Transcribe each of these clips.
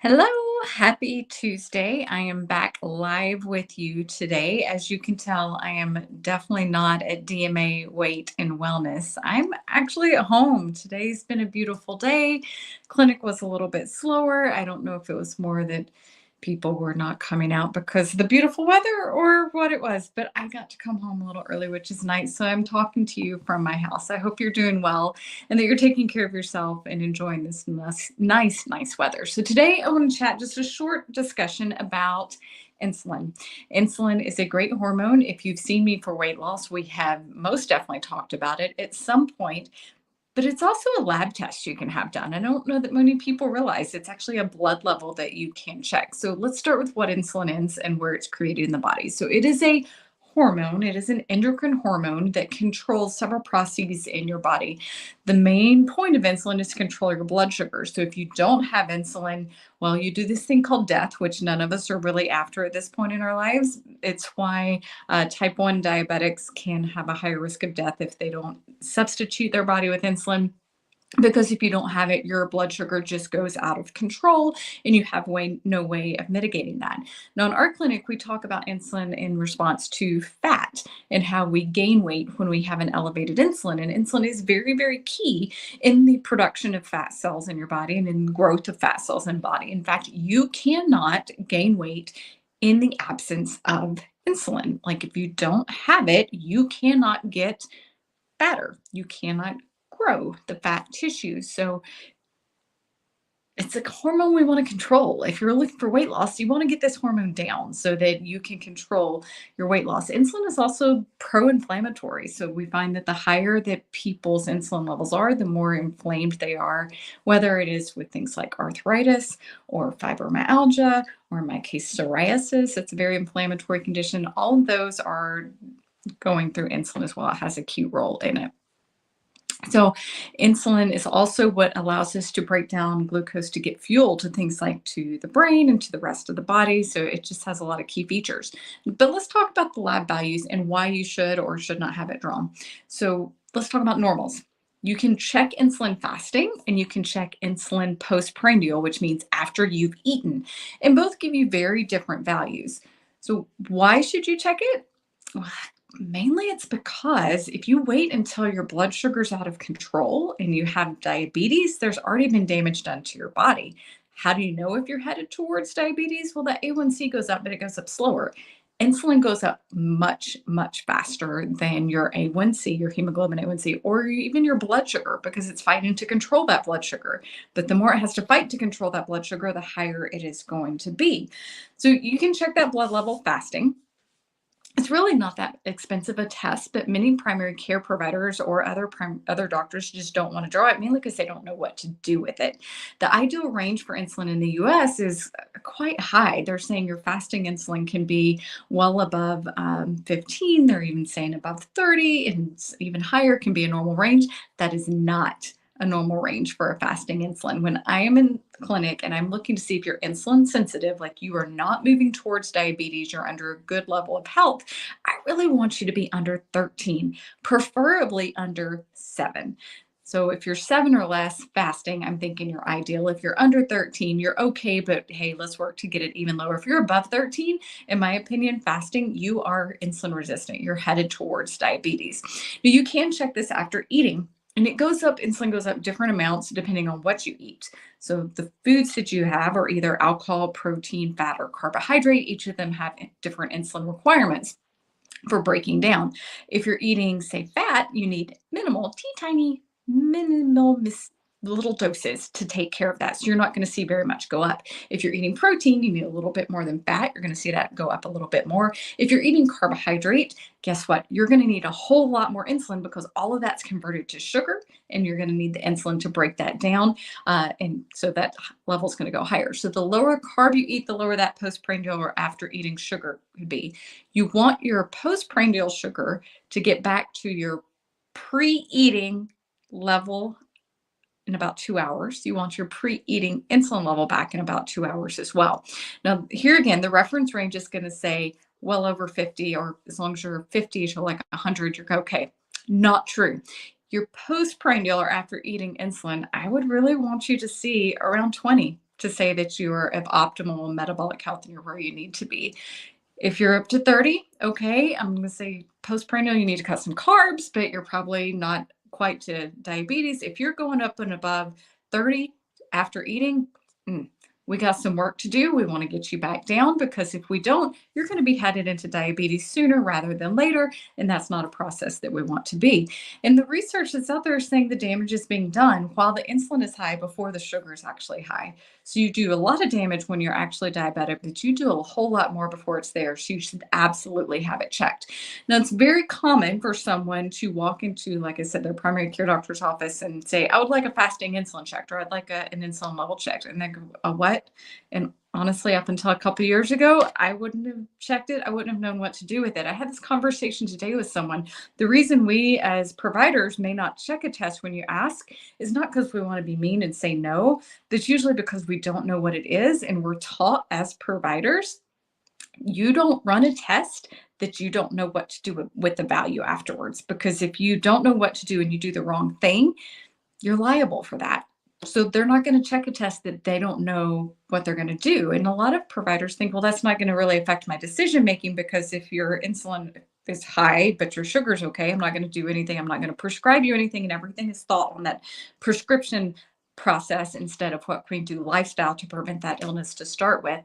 Hello, happy Tuesday. I am back live with you today. As you can tell, I am definitely not at DMA Weight and Wellness. I'm actually at home. Today's been a beautiful day. Clinic was a little bit slower. I don't know if it was more that people were not coming out because of the beautiful weather or what it was, but I got to come home a little early, which is nice. So I'm talking to you from my house. I hope you're doing well and that you're taking care of yourself and enjoying this nice weather. So today I want to chat just a short discussion about insulin. Insulin is a great hormone. If you've seen me for weight loss, we have most definitely talked about it at some point, but it's also a lab test you can have done. I don't know that many people realize it's actually a blood level that you can check. So let's start with what insulin is and where it's created in the body. So it is a hormone, it is an endocrine hormone that controls several processes in your body. The main point of insulin is to control your blood sugar. So if you don't have insulin, well, you do this thing called death, which none of us are really after at this point in our lives. It's why type 1 diabetics can have a higher risk of death if they don't substitute their body with insulin, because if you don't have it, your blood sugar just goes out of control and you have no way of mitigating that. Now, in our clinic, we talk about insulin in response to fat and how we gain weight when we have an elevated insulin. And insulin is very key in the production of fat cells in your body and in growth of fat cells in body. In fact, you cannot gain weight in the absence of insulin. Like if you don't have it, you cannot get fatter. You cannot grow the fat tissue. So it's a hormone we want to control. If you're looking for weight loss, you want to get this hormone down so that you can control your weight loss. Insulin is also pro-inflammatory. So we find that the higher that people's insulin levels are, the more inflamed they are, whether it is with things like arthritis or fibromyalgia, or in my case, psoriasis. It's a very inflammatory condition. All of those are going through insulin as well. It has a key role in it. So insulin is also what allows us to break down glucose to get fuel to things like to the brain and to the rest of the body. So it just has a lot of key features. But let's talk about the lab values and why you should or should not have it drawn. So let's talk about normals. You can check insulin fasting and you can check insulin postprandial, which means after you've eaten. And both give you very different values. So why should you check it? Well, mainly it's because if you wait until your blood sugar's out of control and you have diabetes, there's already been damage done to your body. How do you know if you're headed towards diabetes? Well, the A1C goes up, but it goes up slower. Insulin goes up much faster than your A1C, your hemoglobin A1C, or even your blood sugar, because it's fighting to control that blood sugar. But the more it has to fight to control that blood sugar, the higher it is going to be. So you can check that blood level fasting. It's really not that expensive a test, but many primary care providers or other doctors just don't want to draw it, mainly because they don't know what to do with it. The ideal range for insulin in the US is quite high. They're saying your fasting insulin can be well above 15. They're even saying above 30, and even higher can be a normal range. That is not a normal range for a fasting insulin. When I am in the clinic and I'm looking to see if you're insulin sensitive, like you are not moving towards diabetes, you're under a good level of health, I really want you to be under 13, preferably under 7. So if you're 7 or less fasting, I'm thinking you're ideal. If you're under 13, you're okay, but hey, let's work to get it even lower. If you're above 13, in my opinion, fasting, you are insulin resistant. You're headed towards diabetes. Now, you can check this after eating. And insulin goes up different amounts depending on what you eat. So the foods that you have are either alcohol, protein, fat, or carbohydrate. Each of them have different insulin requirements for breaking down. If you're eating, say, fat, you need minimal little doses to take care of that. So you're not going to see very much go up. If you're eating protein, you need a little bit more than fat. You're going to see that go up a little bit more. If you're eating carbohydrate, guess what? You're going to need a whole lot more insulin because all of that's converted to sugar, and you're going to need the insulin to break that down. And so that level is going to go higher. So the lower carb you eat, the lower that postprandial or after eating sugar could be. You want your postprandial sugar to get back to your pre-eating level in about 2 hours. You want your pre-eating insulin level back in about 2 hours as well. Now, here again, the reference range is going to say well over 50, or as long as you're 50 to like 100, you're okay. Not true. Your postprandial or after eating insulin, I would really want you to see around 20 to say that you're of optimal metabolic health and you're where you need to be. If you're up to 30, okay, I'm going to say postprandial, you need to cut some carbs, but you're probably not quite to diabetes. If you're going up and above 30 after eating, mm, we got some work to do. We want to get you back down because if we don't, you're going to be headed into diabetes sooner rather than later. And that's not a process that we want to be. And the research that's out there is saying the damage is being done while the insulin is high before the sugar is actually high. So you do a lot of damage when you're actually diabetic, but you do a whole lot more before it's there. So you should absolutely have it checked. Now, it's very common for someone to walk into, like I said, their primary care doctor's office and say, I would like a fasting insulin checked, or I'd like an insulin level checked. And they go, a what? And honestly, up until a couple of years ago, I wouldn't have checked it. I wouldn't have known what to do with it. I had this conversation today with someone. The reason we as providers may not check a test when you ask is not because we want to be mean and say no. That's usually because we don't know what it is. And we're taught as providers, you don't run a test that you don't know what to do with the value afterwards. Because if you don't know what to do and you do the wrong thing, you're liable for that. So they're not going to check a test that they don't know what they're going to do. And a lot of providers think, well, that's not going to really affect my decision making because if your insulin is high, but your sugar's okay, I'm not going to do anything. I'm not going to prescribe you anything. And everything is thought on that prescription process instead of what can we do lifestyle to prevent that illness to start with.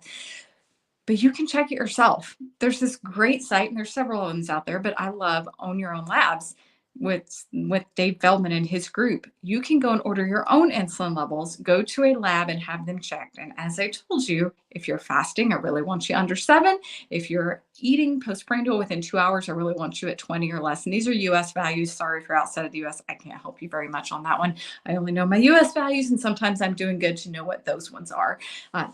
But you can check it yourself. There's this great site, and there's several ones out there, but I love Own Your Own Labs with Dave Feldman and his group. You can go and order your own insulin levels, go to a lab and have them checked. And as I told you, if you're fasting, I really want you under 7. If you're eating postprandial within 2 hours, I really want you at 20 or less. And these are US values. Sorry if you're outside of the US, I can't help you very much on that one. I only know my US values, and sometimes I'm doing good to know what those ones are,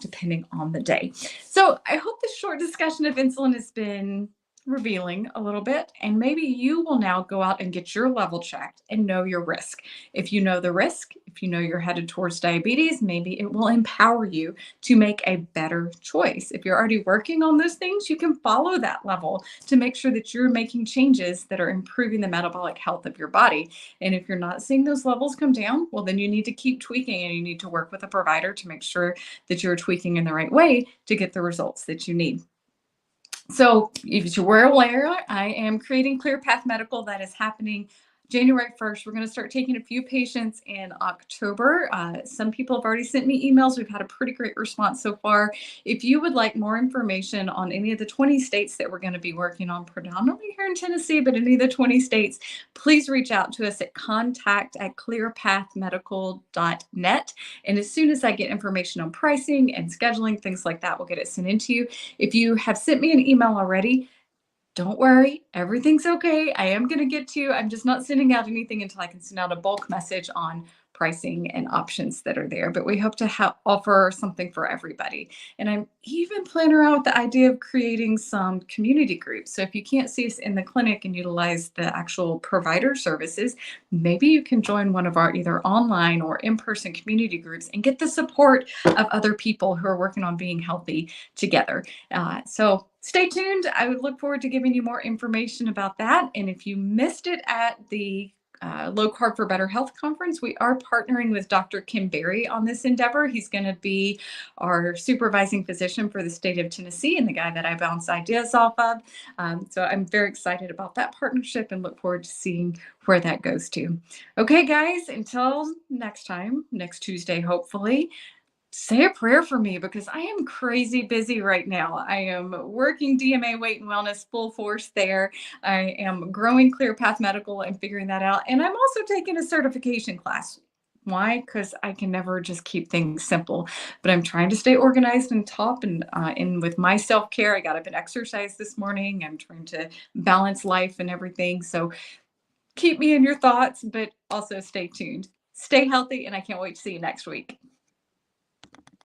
depending on the day. So I hope this short discussion of insulin has been revealing a little bit, and maybe you will now go out and get your level checked and know your risk. If you know the risk, if you know you're headed towards diabetes, maybe it will empower you to make a better choice. If you're already working on those things, you can follow that level to make sure that you're making changes that are improving the metabolic health of your body. And if you're not seeing those levels come down, well, then you need to keep tweaking and you need to work with a provider to make sure that you're tweaking in the right way to get the results that you need. So if you were aware, I am creating Clear Path Medical. That is happening January 1st. We're going to start taking a few patients in October. Some people have already sent me emails. We've had a pretty great response so far. If you would like more information on any of the 20 states that we're going to be working on, predominantly here in Tennessee, but any of the 20 states, please reach out to us at contact@clearpathmedical.net. And as soon as I get information on pricing and scheduling, things like that, we'll get it sent into you. If you have sent me an email already, don't worry, everything's okay. I am going to get to you. I'm just not sending out anything until I can send out a bulk message on pricing and options that are there. But we hope to offer something for everybody. And I'm even playing around with the idea of creating some community groups. So if you can't see us in the clinic and utilize the actual provider services, maybe you can join one of our either online or in-person community groups and get the support of other people who are working on being healthy together. So stay tuned. I would look forward to giving you more information about that. And if you missed it at the Low Carb for Better Health conference, we are partnering with Dr. Kim Berry on this endeavor. He's going to be our supervising physician for the state of Tennessee and the guy that I bounce ideas off of. So I'm very excited about that partnership and look forward to seeing where that goes to. Okay, guys, until next time, next Tuesday, hopefully. Say a prayer for me because I am crazy busy right now. I am working DMA Weight and Wellness full force there. I am growing Clear Path Medical and figuring that out. And I'm also taking a certification class. Why? Because I can never just keep things simple. But I'm trying to stay organized and top and with my self-care. I got up and exercised this morning. I'm trying to balance life and everything. So keep me in your thoughts, but also stay tuned. Stay healthy, and I can't wait to see you next week.